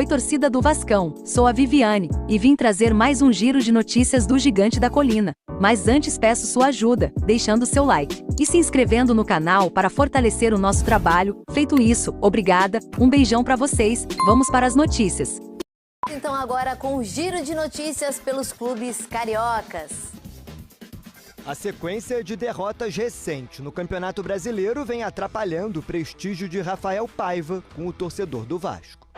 Oi, torcida do Vascão, sou a Viviane, e vim trazer mais um giro de notícias do Gigante da Colina. Mas antes peço sua ajuda, deixando seu like e se inscrevendo no canal para fortalecer o nosso trabalho. Feito isso, obrigada, um beijão pra vocês, vamos para as notícias. Então agora com o giro de notícias pelos clubes cariocas. A sequência de derrotas recentes no Campeonato Brasileiro vem atrapalhando o prestígio de Rafael Paiva com o torcedor do Vasco.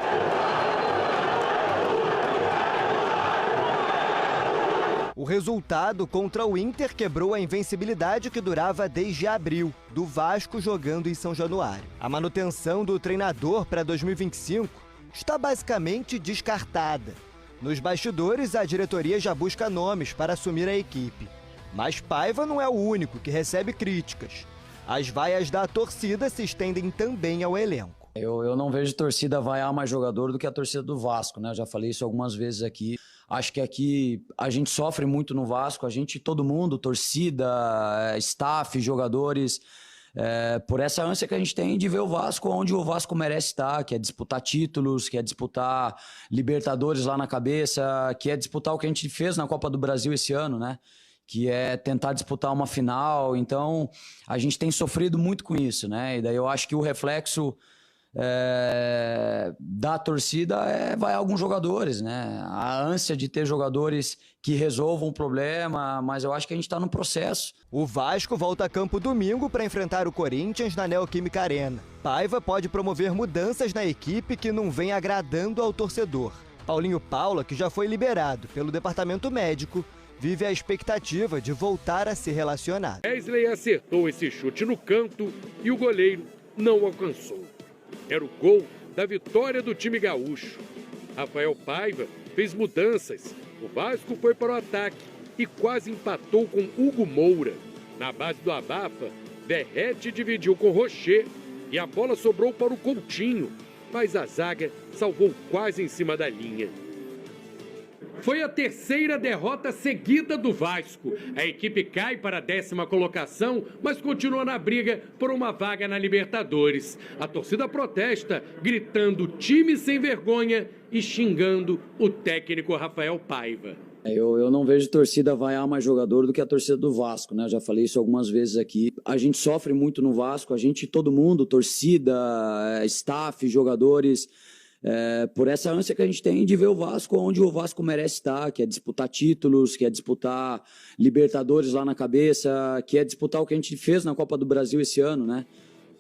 O resultado contra o Inter quebrou a invencibilidade que durava desde abril, do Vasco jogando em São Januário. A manutenção do treinador para 2025 está basicamente descartada. Nos bastidores, a diretoria já busca nomes para assumir a equipe. Mas Paiva não é o único que recebe críticas. As vaias da torcida se estendem também ao elenco. Eu não vejo torcida vaiar mais jogador do que a torcida do Vasco, né? Eu já falei isso algumas vezes aqui. Acho que aqui a gente sofre muito no Vasco, todo mundo, torcida, staff, jogadores, por essa ânsia que a gente tem de ver o Vasco onde o Vasco merece estar, que é disputar títulos, que é disputar Libertadores lá na cabeça, que é disputar o que a gente fez na Copa do Brasil esse ano, né? Que é tentar disputar uma final. Então, a gente tem sofrido muito com isso, né? E daí eu acho que o reflexo da torcida vai a alguns jogadores, né? A ânsia de ter jogadores que resolvam o problema, mas eu acho que a gente está no processo. O Vasco volta a campo domingo para enfrentar o Corinthians na Neoquímica Arena. Paiva pode promover mudanças na equipe que não vem agradando ao torcedor. Paulinho Paula, que já foi liberado pelo departamento médico, vive a expectativa de voltar a ser relacionado. Wesley acertou esse chute no canto e o goleiro não alcançou. Era o gol da vitória do time gaúcho. Rafael Paiva fez mudanças. O Vasco foi para o ataque e quase empatou com Hugo Moura. Na base do abafa, Verrete dividiu com Rocher e a bola sobrou para o Coutinho, mas a zaga salvou quase em cima da linha. Foi a terceira derrota seguida do Vasco. A equipe cai para a 10ª colocação, mas continua na briga por uma vaga na Libertadores. A torcida protesta, gritando time sem vergonha e xingando o técnico Rafael Paiva. Eu não vejo torcida vaiar mais jogador do que a torcida do Vasco, né? Eu já falei isso algumas vezes aqui. A gente sofre muito no Vasco, todo mundo, torcida, staff, jogadores, por essa ânsia que a gente tem de ver o Vasco onde o Vasco merece estar, que é disputar títulos, que é disputar Libertadores lá na cabeça, que é disputar o que a gente fez na Copa do Brasil esse ano, né?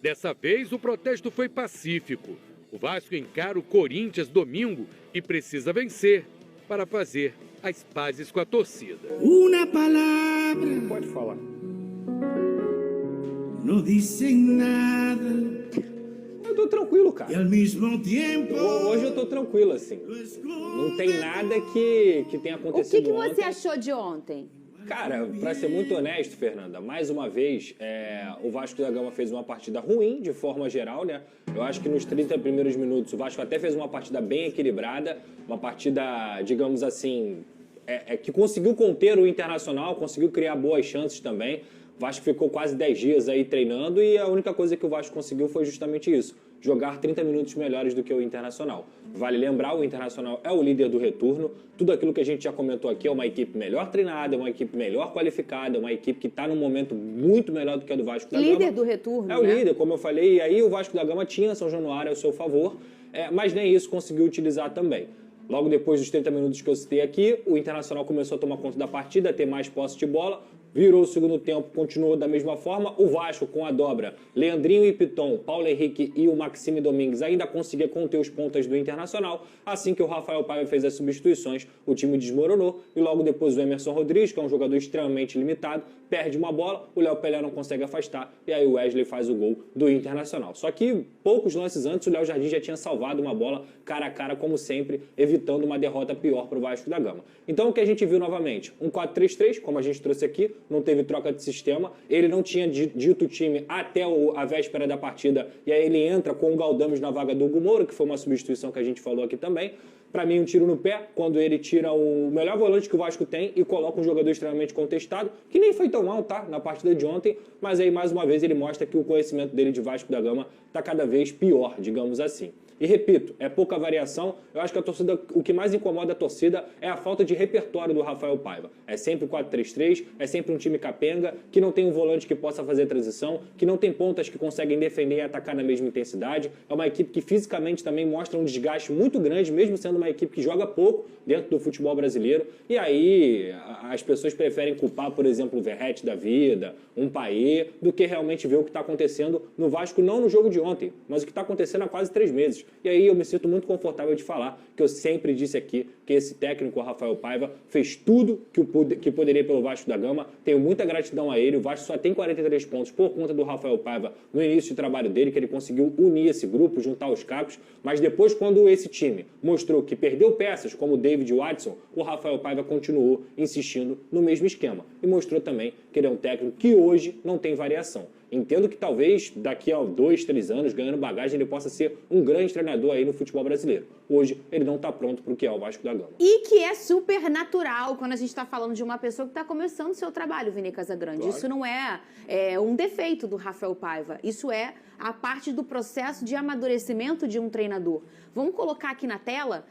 Dessa vez, o protesto foi pacífico. O Vasco encara o Corinthians domingo e precisa vencer para fazer as pazes com a torcida. Uma palavra. Pode falar. Não dizem nada. Eu tô tranquilo, cara. E ao mesmo tempo. Hoje eu tô tranquilo, assim. Não tem nada que tenha acontecido O que você ontem. achou de ontem? Cara, pra ser muito honesto, Fernanda, mais uma vez, o Vasco da Gama fez uma partida ruim, de forma geral, né? Eu acho que nos 30 primeiros minutos o Vasco até fez uma partida bem equilibrada, uma partida, digamos assim, que conseguiu conter o Internacional, conseguiu criar boas chances também. O Vasco ficou quase 10 dias aí treinando e a única coisa que o Vasco conseguiu foi justamente isso, jogar 30 minutos melhores do que o Internacional. Vale lembrar, o Internacional é o líder do retorno, tudo aquilo que a gente já comentou aqui é uma equipe melhor treinada, é uma equipe melhor qualificada, é uma equipe que está num momento muito melhor do que a do Vasco da Gama. Líder do retorno, É o líder, como eu falei, e aí o Vasco da Gama tinha São Januário ao seu favor, mas nem isso conseguiu utilizar também. Logo depois dos 30 minutos que eu citei aqui, o Internacional começou a tomar conta da partida, a ter mais posse de bola, virou o segundo tempo, continuou da mesma forma. O Vasco, com a dobra, Leandrinho e Piton, Paulo Henrique e o Maxime Domingues ainda conseguia conter os pontas do Internacional. Assim que o Rafael Paiva fez as substituições, o time desmoronou e logo depois o Emerson Rodrigues, que é um jogador extremamente limitado, perde uma bola, o Léo Pelé não consegue afastar e aí o Wesley faz o gol do Internacional. Só que poucos lances antes o Léo Jardim já tinha salvado uma bola cara a cara, como sempre, evitando uma derrota pior para o Vasco da Gama. Então o que a gente viu novamente? Um 4-3-3, como a gente trouxe aqui, não teve troca de sistema, ele não tinha dito o time até a véspera da partida, e aí ele entra com o Galdames na vaga do Hugo Moura, que foi uma substituição que a gente falou aqui também. Para mim, um tiro no pé, quando ele tira o melhor volante que o Vasco tem e coloca um jogador extremamente contestado, que nem foi tão mal, tá? Na partida de ontem, mas aí, mais uma vez, ele mostra que o conhecimento dele de Vasco da Gama tá cada vez pior, digamos assim. E repito, é pouca variação. Eu acho que a torcida, o que mais incomoda a torcida é a falta de repertório do Rafael Paiva. É sempre 4-3-3, é sempre um time capenga, que não tem um volante que possa fazer transição, que não tem pontas que conseguem defender e atacar na mesma intensidade. É uma equipe que fisicamente também mostra um desgaste muito grande, mesmo sendo uma equipe que joga pouco dentro do futebol brasileiro. E aí as pessoas preferem culpar, por exemplo, o Verratti da vida, um Payet, do que realmente ver o que está acontecendo no Vasco, não no jogo de ontem, mas o que está acontecendo há quase 3 meses. E aí eu me sinto muito confortável de falar que eu sempre disse aqui que esse técnico, o Rafael Paiva, fez tudo que poderia pelo Vasco da Gama. Tenho muita gratidão a ele. O Vasco só tem 43 pontos por conta do Rafael Paiva no início de trabalho dele, que ele conseguiu unir esse grupo, juntar os cacos. Mas depois, quando esse time mostrou que perdeu peças, como o David Watson, o Rafael Paiva continuou insistindo no mesmo esquema. E mostrou também que ele é um técnico que hoje não tem variação. Entendo que talvez daqui a 2, 3 anos, ganhando bagagem, ele possa ser um grande treinador aí no futebol brasileiro. Hoje, ele não está pronto para o que é o Vasco da Gama. E que é super natural quando a gente está falando de uma pessoa que está começando o seu trabalho, Vini Casagrande. Claro. Isso não é um defeito do Rafael Paiva. Isso é a parte do processo de amadurecimento de um treinador. Vamos colocar aqui na tela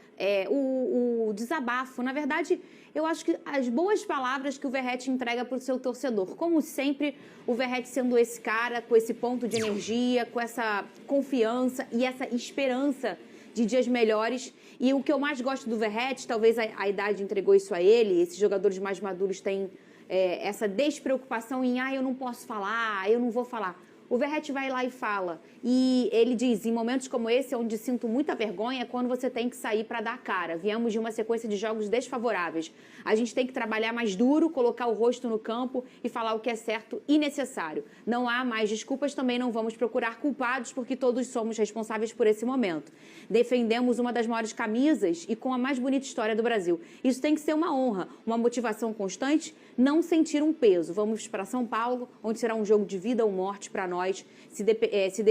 o desabafo. Na verdade, eu acho que as boas palavras que o Verratti entrega para o seu torcedor. Como sempre, o Verratti sendo esse cara, com esse ponto de energia, com essa confiança e essa esperança de dias melhores. E o que eu mais gosto do Verratti, talvez a idade entregou isso a ele, esses jogadores mais maduros têm essa despreocupação em eu não posso falar, eu não vou falar. O Verratti vai lá e fala. E ele diz, em momentos como esse, onde sinto muita vergonha, é quando você tem que sair para dar a cara. Viemos de uma sequência de jogos desfavoráveis. A gente tem que trabalhar mais duro, colocar o rosto no campo e falar o que é certo e necessário. Não há mais desculpas, também não vamos procurar culpados, porque todos somos responsáveis por esse momento. Defendemos uma das maiores camisas e com a mais bonita história do Brasil. Isso tem que ser uma honra, uma motivação constante, não sentir um peso. Vamos para São Paulo, onde será um jogo de vida ou morte para nós. Se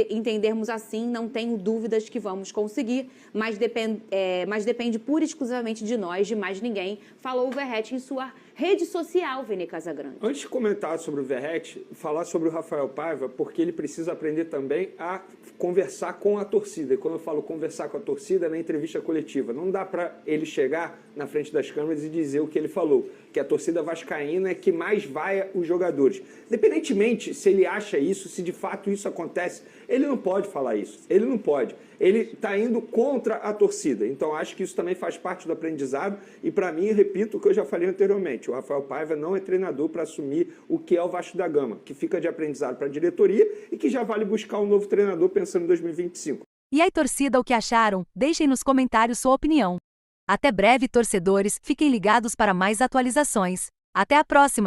entendermos assim, não tenho dúvidas que vamos conseguir, mas depende pura e exclusivamente de nós, de mais ninguém, falou o Verratti em sua rede social, Vini Casagrande. Antes de comentar sobre o Verratti, falar sobre o Rafael Paiva, porque ele precisa aprender também a conversar com a torcida. E quando eu falo conversar com a torcida, é na entrevista coletiva. Não dá para ele chegar na frente das câmeras e dizer o que ele falou, que a torcida vascaína é que mais vai os jogadores. Independentemente se ele acha isso, se de fato isso acontece, ele não pode falar isso. Ele não pode. Ele está indo contra a torcida. Então, acho que isso também faz parte do aprendizado. E, para mim, repito o que eu já falei anteriormente, o Rafael Paiva não é treinador para assumir o que é o Vasco da Gama, que fica de aprendizado para a diretoria e que já vale buscar um novo treinador pensando em 2025. E aí, torcida, o que acharam? Deixem nos comentários sua opinião. Até breve, torcedores. Fiquem ligados para mais atualizações. Até a próxima!